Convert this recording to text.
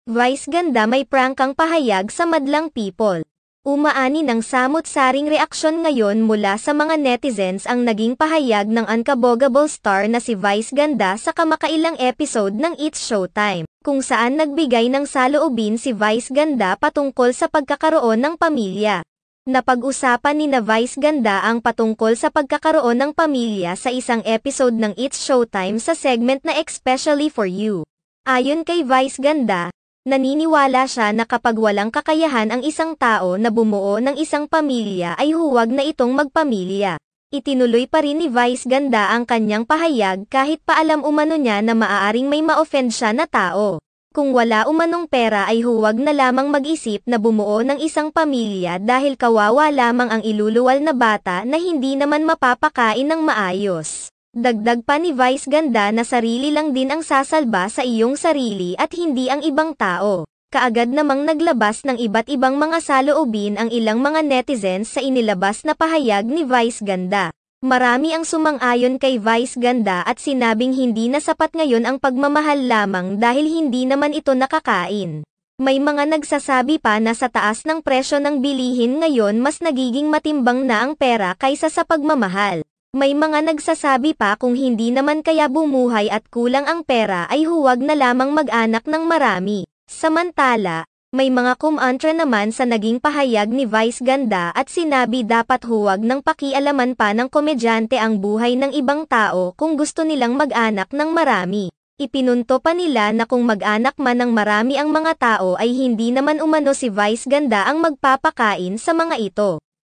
Vice ganda may prangkang pahayag sa madlang people. Umaani ng samut-saring reaksyon ngayon mula sa mga netizens ang naging pahayag ng unkabogable star na si Vice Ganda sa kamakailang episode ng It's Showtime, kung saan nagbigay ng saloobin si Vice Ganda patungkol sa pagkakaroon ng pamilya. Napag-usapan ni na Vice Ganda ang patungkol sa pagkakaroon ng pamilya sa isang episode ng It's Showtime sa segment na Especially For You. Ayon kay Vice Ganda, naniniwala siya na kapag walang kakayahan ang isang tao na bumuo ng isang pamilya ay huwag na itong magpamilya. Itinuloy pa rin ni Vice Ganda ang kanyang pahayag kahit paalam umano niya na maaaring may ma-offend siya na tao. Kung wala umanong pera ay huwag na lamang mag-isip na bumuo ng isang pamilya dahil kawawa lamang ang iluluwal na bata na hindi naman mapapakain ng maayos. Dagdag pa ni Vice Ganda na sarili lang din ang sasalba sa iyong sarili at hindi ang ibang tao. Kaagad namang naglabas ng iba't ibang mga saloobin ang ilang mga netizens sa inilabas na pahayag ni Vice Ganda. Marami ang sumang-ayon kay Vice Ganda at sinabing hindi na sapat ngayon ang pagmamahal lamang dahil hindi naman ito nakakain. May mga nagsasabi pa na sa taas ng presyo ng bilihin ngayon mas nagiging matimbang na ang pera kaysa sa pagmamahal. May mga nagsasabi pa kung hindi naman kaya bumuhay at kulang ang pera ay huwag na lamang mag-anak ng marami. Samantala, may mga kumontra naman sa naging pahayag ni Vice Ganda at sinabi dapat huwag nang pakialaman pa ng komedyante ang buhay ng ibang tao kung gusto nilang mag-anak ng marami. Ipinunto pa nila na kung mag-anak man ng marami ang mga tao ay hindi naman umano si Vice Ganda ang magpapakain sa mga ito.